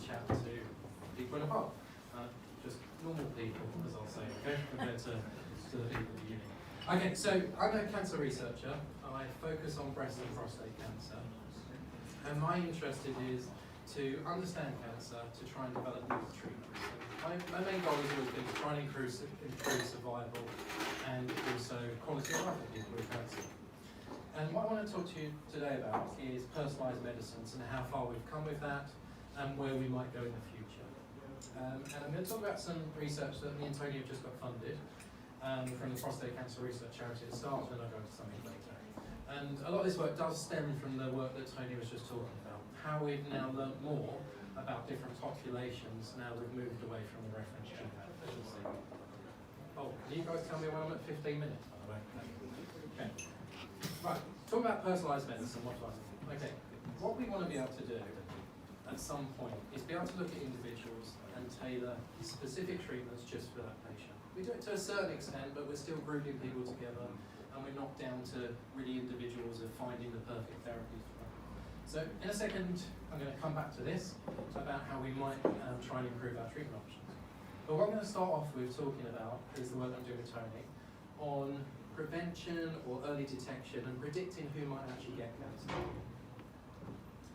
chat to people in a pub. Just normal people, as I'll say, okay, compared to the people at uni. Okay, so I'm a cancer researcher. I focus on breast and prostate cancer. And my interest is to understand cancer, to try and develop new treatments. My main goal has always been to try and improve survival and also quality of life for people with cancer. And what I want to talk to you today about is personalised medicines and how far we've come with that and where we might go in the future. And I'm going to talk about some research that me and Tony have just got funded from the Prostate Cancer Research Charity at the start, and then I'll go into something later. And a lot of this work does stem from the work that Tony was just talking about, how we've now learnt more about different populations now we've moved away from the reference genome. Oh, can you guys tell me when I'm at 15 minutes, by the way? Okay. Right, talk about personalised medicine, what do I think? Okay, what we want to be able to do at some point is be able to look at individuals and tailor specific treatments just for that patient. We do it to a certain extent, but we're still grouping people together and we're not down to really individuals of finding the perfect therapies for them. So in a second, I'm going to come back to this, about how we might try and improve our treatment options. But what I'm going to start off with talking about is the work I'm doing with Tony on prevention or early detection and predicting who might actually get cancer.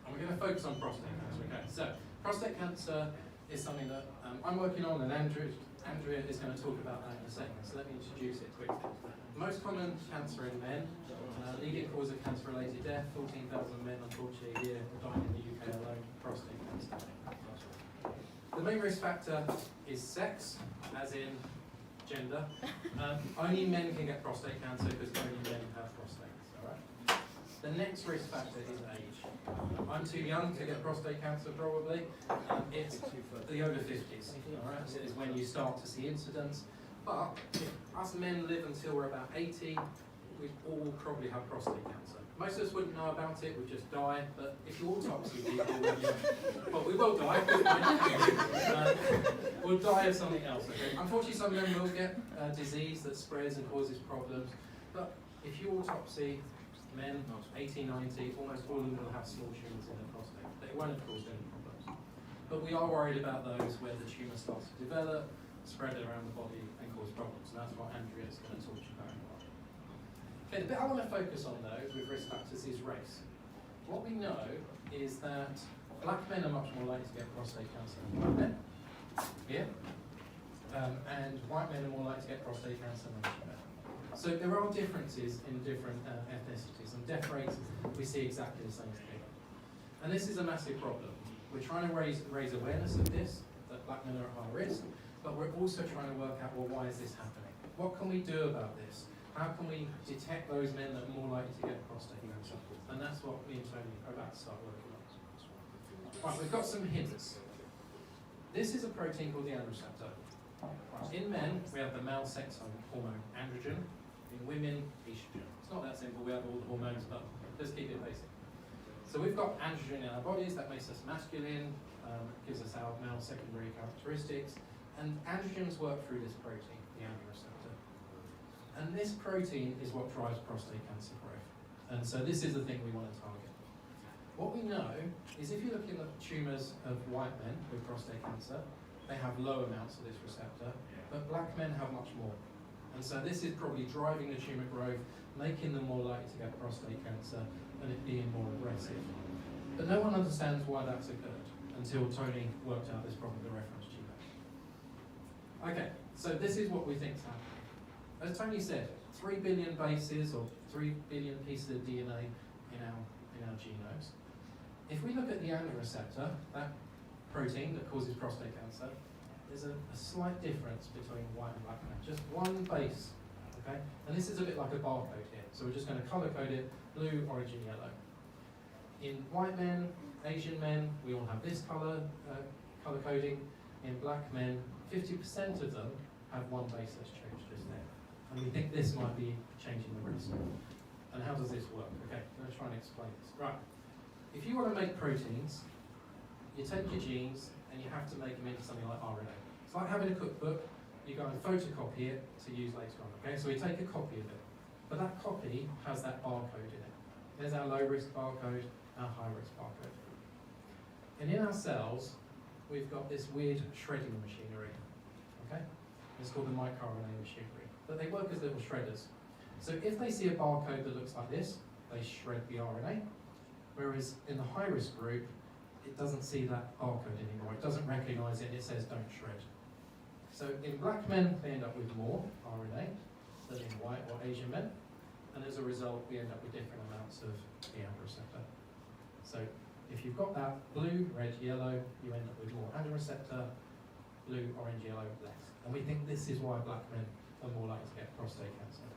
And we're going to focus on prostate cancer, okay? So, prostate cancer is something that I'm working on, and Andrea is going to talk about that in a second, so let me introduce it quickly. Most common cancer in men, leading cause of cancer-related death, 14,000 men unfortunately a year dying in the UK alone, prostate cancer. The main risk factor is sex, as in gender. Only men can get prostate cancer because only men have prostates, alright? The next risk factor is age. I'm too young to get prostate cancer probably. It's the over 50s, alright? So it's when you start to see incidents. But if us men live until we're about 80, we all probably have prostate cancer. Most of us wouldn't know about it, we'd just die, but if you autopsy people, well, we will die, we'll die of something else, okay? Unfortunately, some men will get disease that spreads and causes problems, but if you autopsy men, 80, 90, almost all of them will have small tumours in their prostate. They won't have caused any problems. But we are worried about those where the tumour starts to develop, spread around the body and cause problems, and that's what Andrea is going to talk to you about. Okay, the bit I want to focus on though with risk factors is race. What we know is that black men are much more likely to get prostate cancer than white men. Yeah? And white men are more likely to get prostate cancer than Asian men. So there are differences in different ethnicities, and death rates we see exactly the same thing. And this is a massive problem. We're trying to raise awareness of this, that black men are at high risk, but we're also trying to work out, well, why is this happening? What can we do about this? How can we detect those men that are more likely to get prostate cancer? And that's what me and Tony are about to start working on. Right, we've got some hints. This is a protein called the androgen receptor. Right, in men, we have the male sex hormone androgen. In women, estrogen. It's not that simple, we have all the hormones, but let's keep it basic. So we've got androgen in our bodies, that makes us masculine, gives us our male secondary characteristics, and androgens work through this protein, the androgen receptor. And this protein is what drives prostate cancer growth. And so this is the thing we want to target. What we know is if you look in the tumours of white men with prostate cancer, they have low amounts of this receptor, but black men have much more. And so this is probably driving the tumour growth, making them more likely to get prostate cancer and it being more aggressive. But no one understands why that's occurred until Tony worked out this problem with the reference genome. Okay, so this is what we think is happening. As Tony said, 3 billion bases or 3 billion pieces of DNA in our genomes. If we look at the androgen receptor, that protein that causes prostate cancer, there's a slight difference between white and black men, just one base, okay? And this is a bit like a barcode here, so we're just going to colour code it blue, orange and yellow. In white men, Asian men, we all have this colour coding. In black men, 50% of them have one base that's changed just there. And we think this might be changing the risk. And how does this work? Okay, I'm going to try and explain this. Right, if you want to make proteins, you take your genes and you have to make them into something like RNA. It's like having a cookbook, you go and photocopy it to use later on. Okay, so we take a copy of it. But that copy has that barcode in it. There's our low risk barcode, our high risk barcode. And in our cells, we've got this weird shredding machinery. Okay? It's called the microRNA machinery. But they work as little shredders. So if they see a barcode that looks like this, they shred the RNA. Whereas in the high-risk group, it doesn't see that barcode anymore. It doesn't recognise it, and it says don't shred. So in black men, they end up with more RNA than in white or Asian men. And as a result, we end up with different amounts of the AMPA receptor. So if you've got that blue, red, yellow, you end up with more androgen receptor, blue, orange, yellow, less. And we think this is why black men are more likely to get prostate cancer.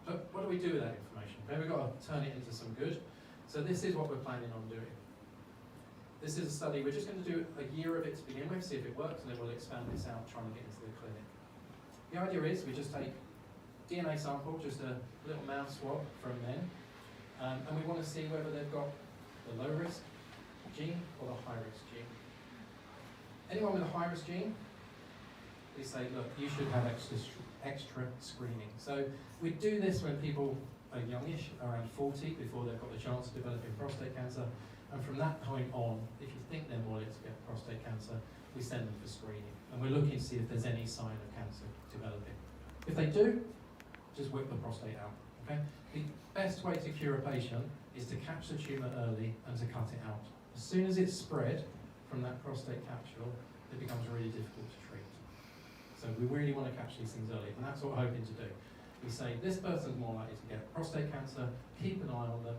But what do we do with that information? Okay, we've got to turn it into some good. So this is what we're planning on doing. This is a study, we're just going to do a year of it to begin with, see if it works, and then we'll expand this out, trying to get into the clinic. The idea is we just take DNA sample, just a little mouse swab from men, and we want to see whether they've got the low risk gene or the high risk gene. Anyone with a high risk gene, we say, look, you should have extra screening. So we do this when people are youngish, around 40, before they've got the chance of developing prostate cancer. And from that point on, if you think they're more likely to get prostate cancer, we send them for screening. And we're looking to see if there's any sign of cancer developing. If they do, just whip the prostate out. Okay? The best way to cure a patient is to catch the tumour early and to cut it out. As soon as it's spread from that prostate capsule, it becomes really difficult to treat. So we really want to catch these things early, and that's what we're hoping to do. We say, this person's more likely to get prostate cancer, keep an eye on them,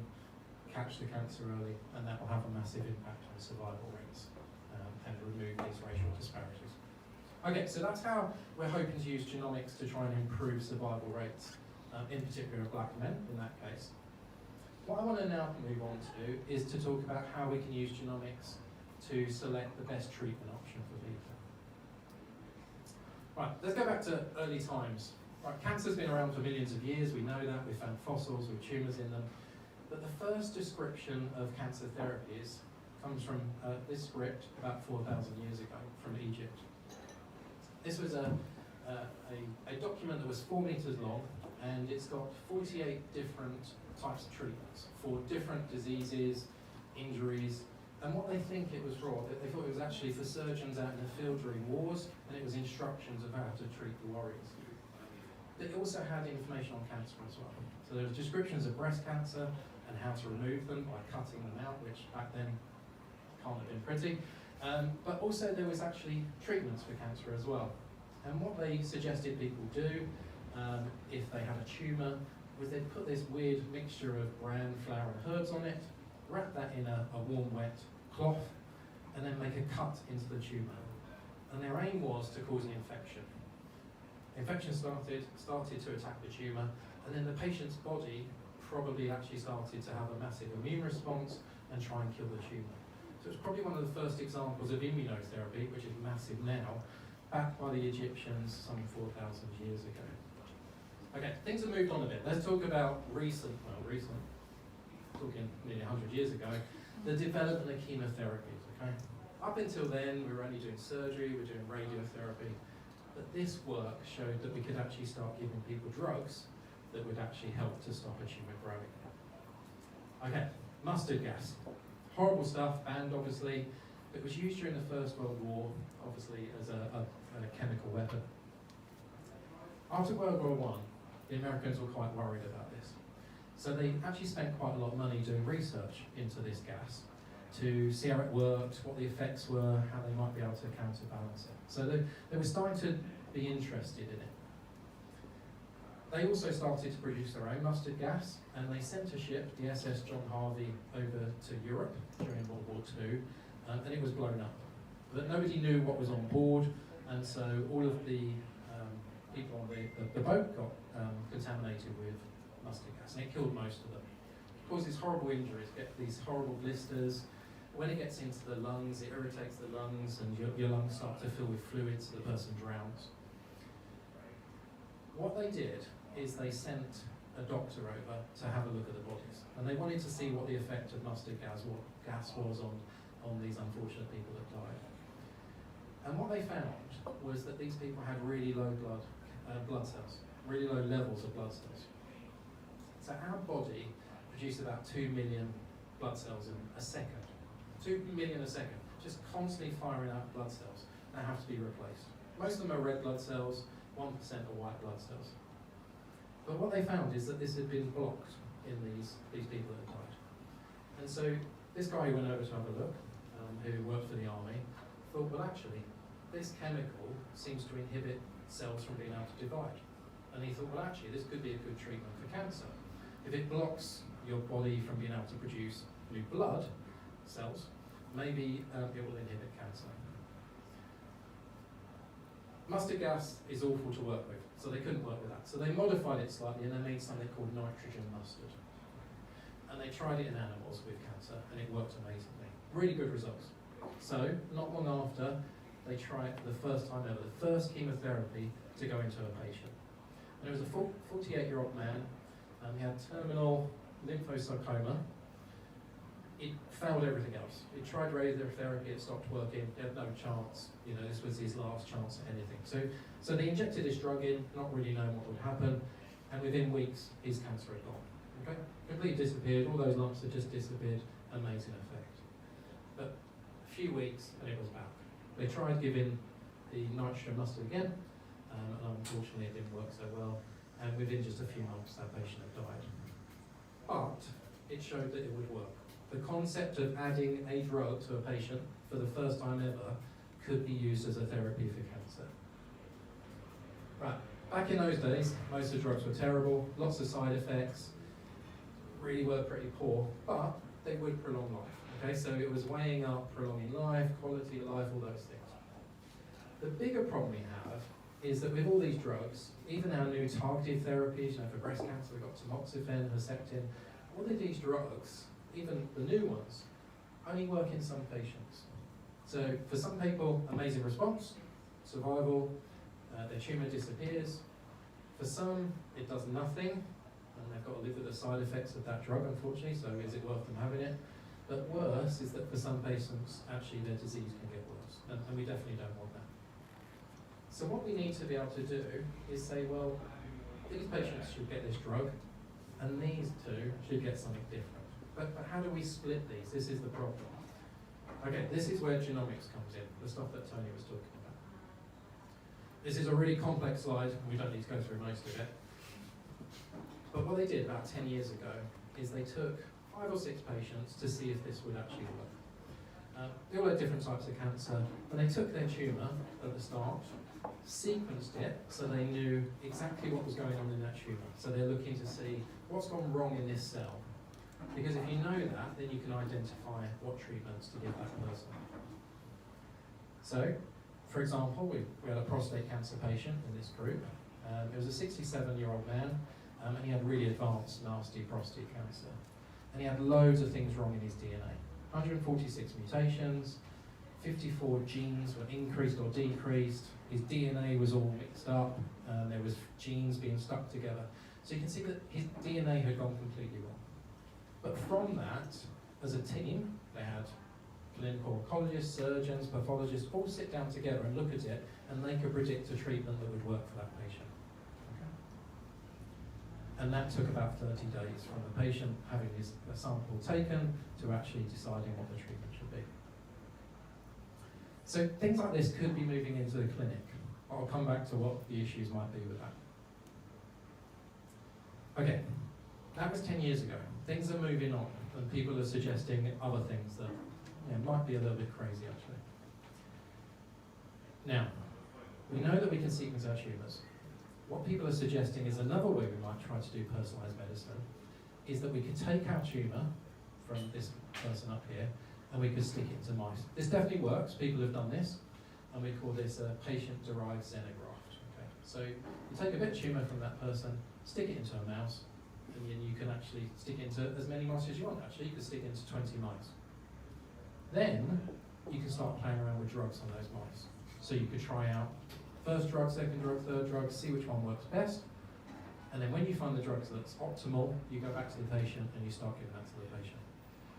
catch the cancer early, and that will have a massive impact on survival rates and remove these racial disparities. Okay, so that's how we're hoping to use genomics to try and improve survival rates, in particular of black men in that case. What I want to now move on to is to talk about how we can use genomics to select the best treatment option for people. Right, let's go back to early times. Right, cancer's been around for millions of years, we know that, we found fossils with tumours in them. But the first description of cancer therapies comes from this script about 4,000 years ago from Egypt. This was a document that was 4 meters long, and it's got 48 different types of treatments for different diseases, injuries, and what they think it was for. They thought it was actually for surgeons out in the field during wars, and it was instructions of how to treat the warriors. It also had information on cancer as well. So there were descriptions of breast cancer and how to remove them by cutting them out, which back then can't have been pretty. But also there was actually treatments for cancer as well. And what they suggested people do if they had a tumour was they'd put this weird mixture of bran, flour and herbs on it, wrap that in a warm, wet cloth, and then make a cut into the tumour. And their aim was to cause an infection. Infection started to attack the tumour, and then the patient's body probably actually started to have a massive immune response and try and kill the tumour. So it's probably one of the first examples of immunotherapy, which is massive now, backed by the Egyptians some 4,000 years ago. Okay, things have moved on a bit. Let's talk about recent, talking nearly 100 years ago, the development of chemotherapies, okay? Up until then, we were only doing surgery, we were doing radiotherapy, but this work showed that we could actually start giving people drugs that would actually help to stop a tumour growing. Okay, mustard gas. Horrible stuff, banned obviously. It was used during the First World War, obviously as a chemical weapon. After World War I, the Americans were quite worried about this. So they actually spent quite a lot of money doing research into this gas to see how it worked, what the effects were, how they might be able to counterbalance it. So they were starting to be interested in it. They also started to produce their own mustard gas, and they sent a ship, the SS John Harvey, over to Europe during World War II, and it was blown up. But nobody knew what was on board, and so all of the people on the boat got contaminated with mustard gas, and it killed most of them. It causes horrible injuries, get these horrible blisters. When it gets into the lungs, it irritates the lungs, and your lungs start to fill with fluids, so the person drowns. What they did is they sent a doctor over to have a look at the bodies, and they wanted to see what the effect of mustard gas was on these unfortunate people that died. And what they found was that these people had really low blood cells, really low levels of blood cells. So our body produced about 2 million blood cells in a second. 2 million a second. just constantly firing out blood cells that have to be replaced. Most of them are red blood cells, 1% are white blood cells. But what they found is that this had been blocked in these people that had died. And so this guy who went over to have a look, who worked for the army, thought, well actually, this chemical seems to inhibit cells from being able to divide. And he thought, well actually, this could be a good treatment for cancer. If it blocks your body from being able to produce new blood cells, maybe it will inhibit cancer. Mustard gas is awful to work with, so they couldn't work with that. So they modified it slightly and they made something called nitrogen mustard. And they tried it in animals with cancer and it worked amazingly. Really good results. So, not long after, they tried the first time ever, the first chemotherapy to go into a patient. And it was a 48-year-old man, he had terminal lymphosarcoma. It failed everything else. He tried radiotherapy, it stopped working, he had no chance, this was his last chance at anything. So they injected this drug in, not really knowing what would happen, and within weeks, his cancer had gone. Okay? Completely disappeared, all those lumps had just disappeared, amazing effect. But a few weeks and it was back. They tried giving the nitrogen mustard again, and unfortunately it didn't work so well, and within just a few months that patient had died. But it showed that it would work. The concept of adding a drug to a patient for the first time ever could be used as a therapy for cancer. Right, back in those days, most of the drugs were terrible, lots of side effects, really were pretty poor, but they would prolong life. Okay, so it was weighing up prolonging life, quality of life, all those things. The bigger problem we have is that with all these drugs, even our new targeted therapies, for breast cancer, we've got tamoxifen, Herceptin, all of these drugs, even the new ones, only work in some patients. So for some people, amazing response, survival, their tumour disappears. For some, it does nothing, and they've got to live with the side effects of that drug, unfortunately, so is it worth them having it? But worse is that for some patients, actually their disease can get worse, and we definitely don't want that. So what we need to be able to do is say, well, these patients should get this drug, and these two should get something different. But how do we split these? This is the problem. Okay, this is where genomics comes in, the stuff that Tony was talking about. This is a really complex slide, and we don't need to go through most of it. But what they did about 10 years ago is they took 5 or 6 patients to see if this would actually work. They all had different types of cancer, and they took their tumour at the start, sequenced it so they knew exactly what was going on in that tumour. So they're looking to see what's gone wrong in this cell. Because if you know that, then you can identify what treatments to give that person. So, for example, we had a prostate cancer patient in this group. It was a 67-year-old man, and he had really advanced, nasty prostate cancer. And he had loads of things wrong in his DNA. 146 mutations, 54 genes were increased or decreased, his DNA was all mixed up, there was genes being stuck together. So you can see that his DNA had gone completely wrong. But from that, as a team, they had clinical oncologists, surgeons, pathologists, all sit down together and look at it, and they could predict a treatment that would work for that patient. Okay. And that took about 30 days from the patient having his sample taken to actually deciding what the treatment should be. So things like this could be moving into the clinic. I'll come back to what the issues might be with that. Okay, that was 10 years ago. Things are moving on, and people are suggesting other things that might be a little bit crazy, actually. Now, we know that we can sequence our tumours. What people are suggesting is another way we might try to do personalised medicine is that we could take our tumour from this person up here and we could stick it into mice. This definitely works, people have done this, and we call this a patient-derived xenograft. Okay? So you take a bit of tumour from that person, stick it into a mouse, and then you can actually stick it into as many mice as you want. Actually, you can stick it into 20 mice. Then you can start playing around with drugs on those mice. So you could try out first drug, second drug, third drug, see which one works best, and then when you find the drugs that's optimal, you go back to the patient and you start giving that to the patient.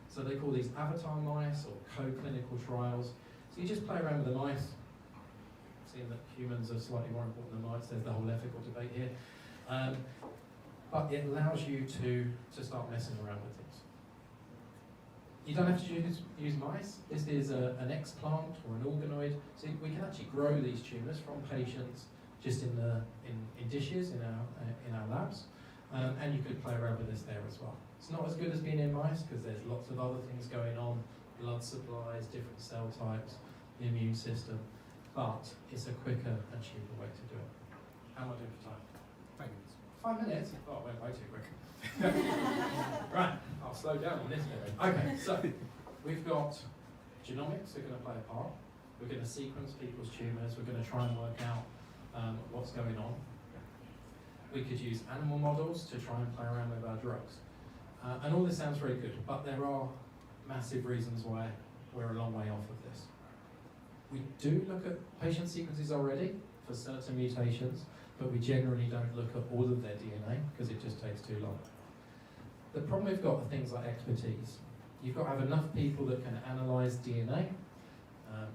So they call these avatar mice or co-clinical trials. So you just play around with the mice, seeing that humans are slightly more important than mice, there's the whole ethical debate here. But it allows you to start messing around with things. You don't have to use mice. This is an explant or an organoid. So we can actually grow these tumours from patients just in dishes in our labs, and you could play around with this there as well. It's not as good as being in mice because there's lots of other things going on, blood supplies, different cell types, the immune system, but it's a quicker and cheaper way to do it. How am I doing for time? 5 minutes. 5 minutes? Oh, it went way too quick. Right, I'll slow down on this bit. Okay, so we've got genomics are going to play a part. We're going to sequence people's tumours. We're going to try and work out what's going on. We could use animal models to try and play around with our drugs. And all this sounds very good, but there are massive reasons why we're a long way off of this. We do look at patient sequences already for certain mutations, but we generally don't look at all of their DNA because it just takes too long. The problem we've got are things like expertise. You've got to have enough people that can analyse DNA.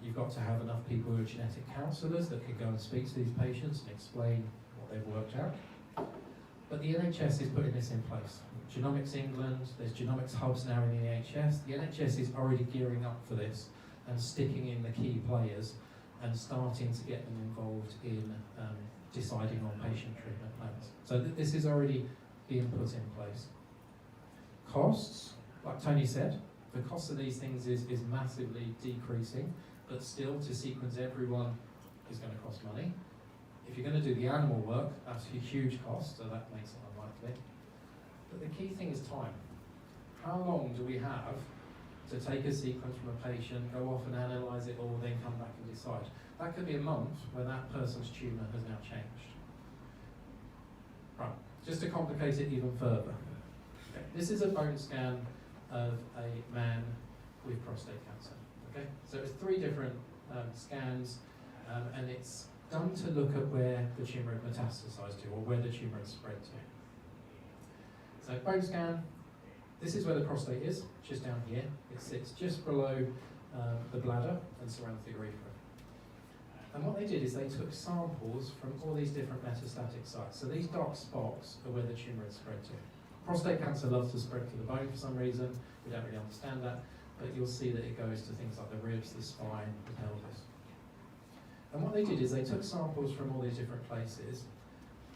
You've got to have enough people who are genetic counsellors that can go and speak to these patients and explain what they've worked out. But the NHS is putting this in place. Genomics England, there's genomics hubs now in the NHS. The NHS is already gearing up for this and sticking in the key players and starting to get them involved in deciding on patient treatment plans. So this is already being put in place. Costs, like Tony said, the cost of these things is massively decreasing, but still to sequence everyone is going to cost money. If you're going to do the animal work, that's a huge cost, so that makes it unlikely. But the key thing is time. How long do we have to take a sequence from a patient, go off and analyse it all, then come back and decide? That could be a month when that person's tumour has now changed. Right, just to complicate it even further. Okay. This is a bone scan of a man with prostate cancer. Okay, so it's 3 different scans, and it's done to look at where the tumour had metastasised to, or where the tumour had spread to. So bone scan, this is where the prostate is, just down here. It sits just below the bladder and surrounds the urethra. And what they did is they took samples from all these different metastatic sites. So these dark spots are where the tumour had spread to. Prostate cancer loves to spread to the bone for some reason. We don't really understand that, but you'll see that it goes to things like the ribs, the spine, the pelvis. And what they did is they took samples from all these different places,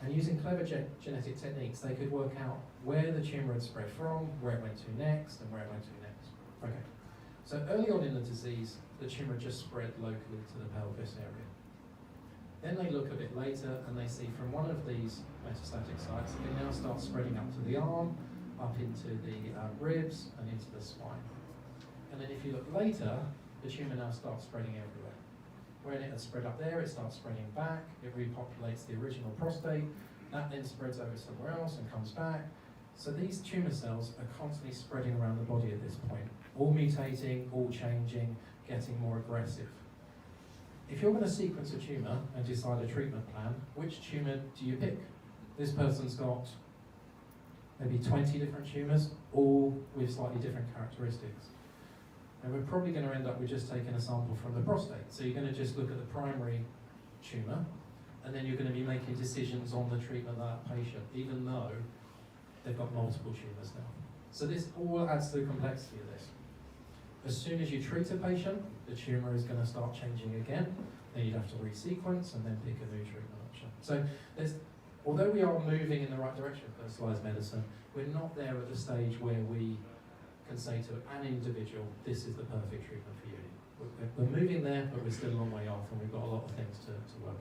and using clever genetic techniques, they could work out where the tumour had spread from, where it went to next, and where it went to next. Okay. So early on in the disease, the tumour just spread locally to the pelvis area. Then they look a bit later, and they see from one of these metastatic sites, it now starts spreading up to the arm, up into the ribs, and into the spine. And then if you look later, the tumour now starts spreading everywhere. When it has spread up there, it starts spreading back, it repopulates the original prostate, that then spreads over somewhere else and comes back. So these tumour cells are constantly spreading around the body at this point, all mutating, all changing, getting more aggressive. If you're going to sequence a tumour and decide a treatment plan, which tumour do you pick? This person's got maybe 20 different tumours, all with slightly different characteristics. And we're probably going to end up with just taking a sample from the prostate. So you're going to just look at the primary tumour, and then you're going to be making decisions on the treatment of that patient, even though they've got multiple tumours now. So this all adds to the complexity of this. As soon as you treat a patient, the tumour is going to start changing again. Then you'd have to resequence and then pick a new treatment option. So although we are moving in the right direction of personalised medicine, we're not there at the stage where we can say to an individual, this is the perfect treatment for you. We're moving there, but we're still a long way off, and we've got a lot of things to work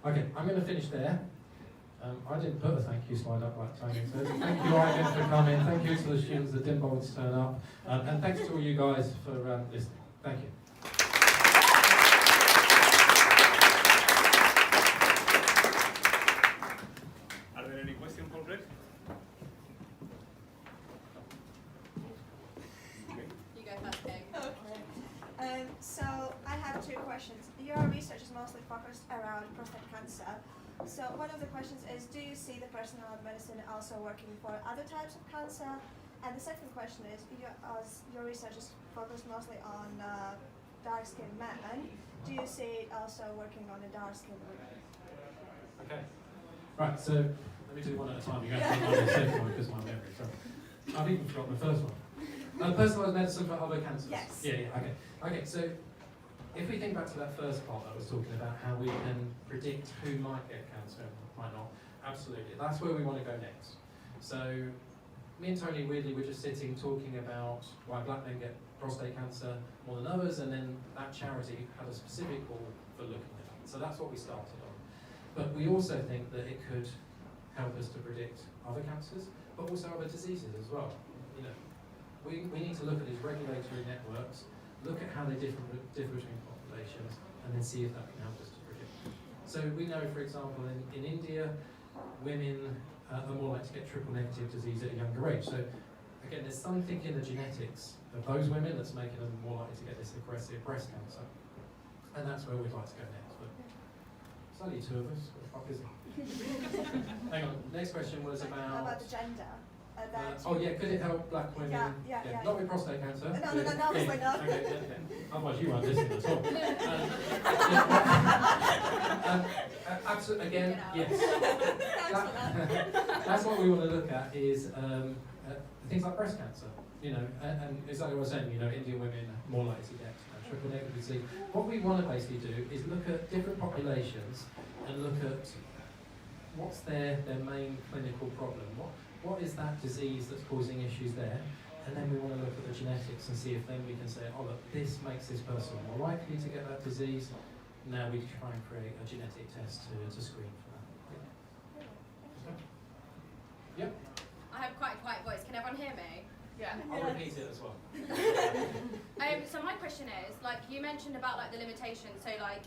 out. Okay, I'm going to finish there. I didn't put a thank you slide up like Tony said. Thank you, Ivan, for coming. Thank you to the students that didn't bother to turn up. And thanks to all you guys for listening. Thank you. Are there any questions for Greg? You go first, Greg. Okay. So I have 2 questions. Your research is mostly focused around prostate cancer. So one of the questions is, do you see the personalized medicine also working for other types of cancer? And the second question is, your research is focused mostly on dark-skinned men. Do you see it also working on the dark-skinned women? Okay. Right, so let me do one at a time. You have to remember the second one because my memory. So I've even forgotten the first one. Personalised medicine for other cancers? Yes. Yeah, okay. Okay, so if we think back to that first part that I was talking about, how we can predict who might get cancer and might not, absolutely. That's where we want to go next. So me and Tony, weirdly, we're just sitting talking about why black men get prostate cancer more than others, and then that charity had a specific call for looking at it. So that's what we started on. But we also think that it could help us to predict other cancers, but also other diseases as well. You know, we need to look at these regulatory networks, look at how they differ between populations, and then see if that can help us to predict. So we know, for example, in India, women are more likely to get triple negative disease at a younger age. So again, there's something in the genetics of those women that's making them more likely to get this aggressive breast cancer. And that's where we'd like to go next. But it's only two of us. What the fuck is it? Hang on, next question was How about... about the gender? oh yeah, could it help black women? Yeah. Not with prostate cancer. No, obviously not. Okay. Otherwise you won't listen at all. Absolutely, again, yes. That's what we want to look at is things like breast cancer. You know, and exactly what I was saying, you know, Indian women are more likely to get triple negative disease. What we want to basically do is look at different populations and look at what's their main clinical problem. What is that disease that's causing issues there? And then we want to look at the genetics and see if then we can say, oh look, this makes this person more likely to get that disease. Now we try and create a genetic test to screen for that. Yeah. Yep. I have quite a quiet voice. Can everyone hear me? Yeah. I'll repeat it as well. So my question is, like you mentioned about like the limitations, so like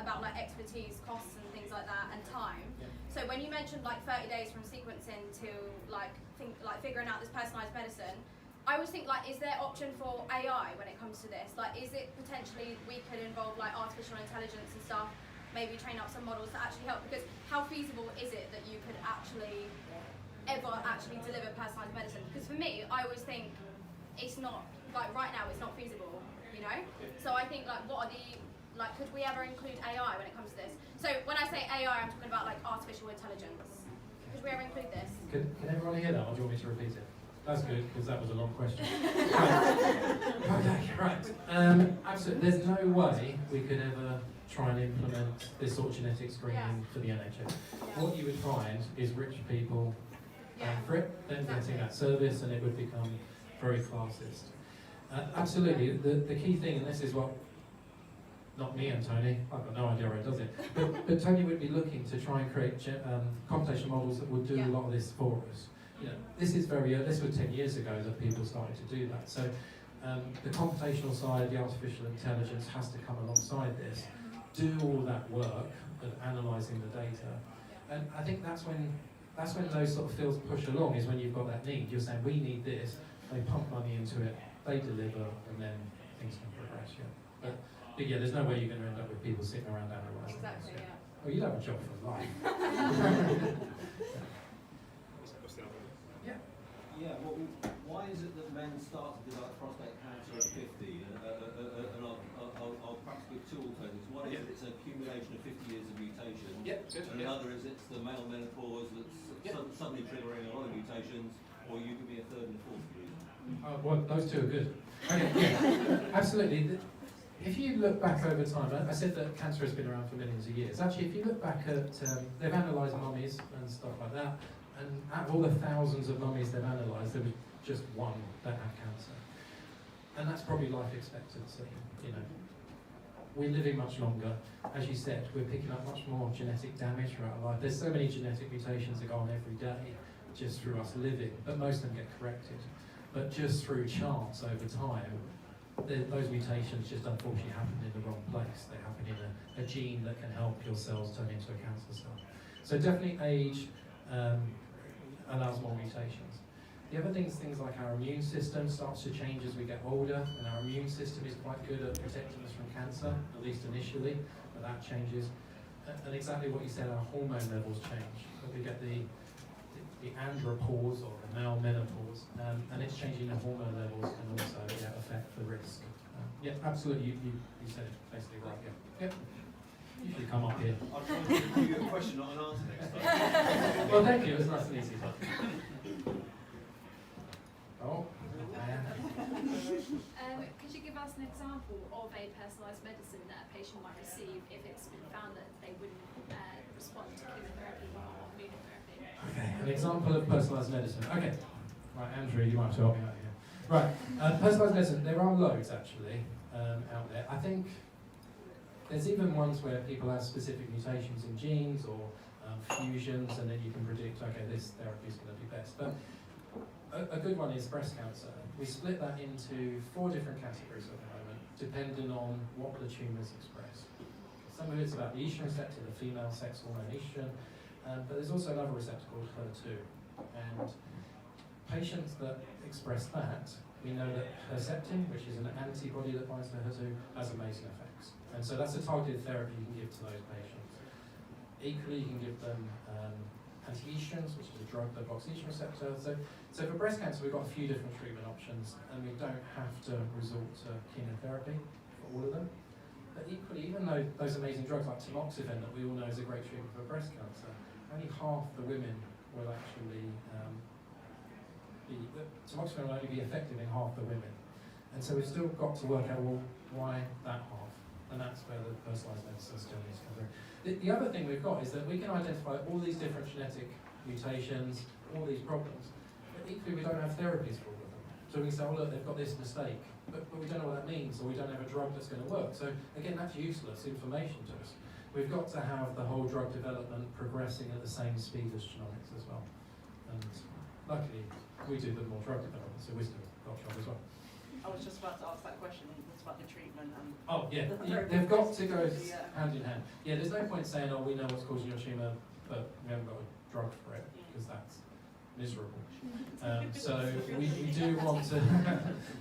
about like expertise, costs and things like that, and time. Yeah. So when you mentioned like 30 days from sequencing to like figuring out this personalised medicine, I always think like, is there option for AI when it comes to this? Like, is it potentially we could involve like artificial intelligence and stuff, maybe train up some models to actually help? Because how feasible is it that you could ever actually deliver personalised medicine? Because for me, I always think it's not, like right now it's not feasible, you know? So I think like what are the, like could we ever include AI when it comes to this? So when I say AI, I'm talking about like artificial intelligence. Could we ever include this? Can everyone hear that, or do you want me to repeat it? That's good, because that was a long question. Okay, right. Absolutely, there's no way we could ever try and implement this sort of genetic screening for the NHS. What you would find is rich people for it, then getting that service, and it would become very classist. Absolutely, the key thing, and this is what, not me and Tony, I've got no idea where it does it, but Tony would be looking to try and create computational models that would do a lot of this for us. You know, this is very early, this was 10 years ago that people started to do that. So the computational side, the artificial intelligence has to come alongside this, do all that work of analysing the data. And I think that's when those sort of fields push along, is when you've got that need. You're saying, we need this, they pump money into it, they deliver, and then things can progress, But yeah, there's no way you're going to end up with people sitting around analysing. Exactly, this, yeah. Oh, you'd have a job for life. Yeah, well, why is it that men start to develop prostate cancer at 50? And I'll perhaps give two alternatives. One is that it's an accumulation of 50 years of mutations. And another is it's the male menopause that's suddenly triggering a lot of mutations, or you could be a third and a fourth reason. Well, those two are good. Okay, yeah, absolutely. If you look back over time, I said that cancer has been around for millions of years. Actually, if you look back at, they've analysed mummies and stuff like that, and out of all the thousands of mummies they've analysed, there was just one that had cancer. And that's probably life expectancy, you know. We're living much longer. As you said, we're picking up much more genetic damage throughout our life. There's so many genetic mutations that go on every day just through us living, but most of them get corrected. But just through chance over time, those mutations just unfortunately happen in the wrong place. They happen in a gene that can help your cells turn into a cancer cell. So definitely age allows more mutations. The other things like our immune system starts to change as we get older, and our immune system is quite good at protecting us from cancer, at least initially, but that changes. And exactly what you said, our hormone levels change. We get the andropause, or the male menopause, and it's changing the hormone levels can also affect the risk. Yeah, absolutely, you said it basically right, yeah. You should come up here. I'll try and give you a question, not an answer next time. Well, thank you, it was nice and easy. Oh, man. us an example of a personalised medicine that a patient might receive if it's been found that they wouldn't respond to chemotherapy or immunotherapy? Okay, an example of personalised medicine. Okay, right, Andrew, you might have to help me out here. Right, personalised medicine, there are loads actually out there. I think there's even ones where people have specific mutations in genes or fusions, and then you can predict, okay, this therapy is going to be best. But a good one is breast cancer. We split that into 4 different categories at the moment, depending on what the tumours express. Some of it's about the estrogen receptor, the female sex hormone estrogen, but there's also another receptor called HER2. And patients that express that, we know that Herceptin, which is an antibody that binds to HER2, has amazing effects. And so that's a targeted therapy you can give to those patients. Equally, you can give them anti-estrogens, which is a drug that blocks estrogen receptor. So for breast cancer, we've got a few different treatment options, and we don't have to resort to chemotherapy for all of them. But equally, even though those amazing drugs like tamoxifen that we all know is a great treatment for breast cancer, only half the women will actually tamoxifen will only be effective in half the women. And so we've still got to work out, well, why that half? And that's where the personalised medicine still needs to come through. The other thing we've got is that we can identify all these different genetic mutations, all these problems, but equally we don't have therapies for all of them. So we can say, oh look, they've got this mistake, but we don't know what that means, or we don't have a drug that's going to work. So again, that's useless information to us. We've got to have the whole drug development progressing at the same speed as genomics as well. And luckily, we do the more drug development, so we've still got a job as well. I was just about to ask that question. It's about the treatment and. Oh yeah, the therapy they've got to go yeah. hand in hand. Yeah, there's no point saying, oh, we know what's causing your tumour, but we haven't got a drug for it, because that's miserable. So we do want to,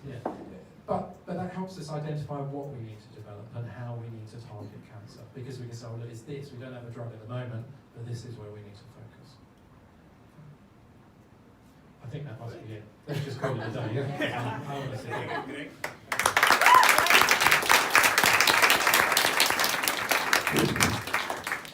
yeah. But that helps us identify what we need to develop and how we need to target cancer, because we can say, oh, look, it's this, we don't have a drug at the moment, but this is where we need to focus. I think that must be it. Let's just call it a day. Yeah? I want to see it. Greg.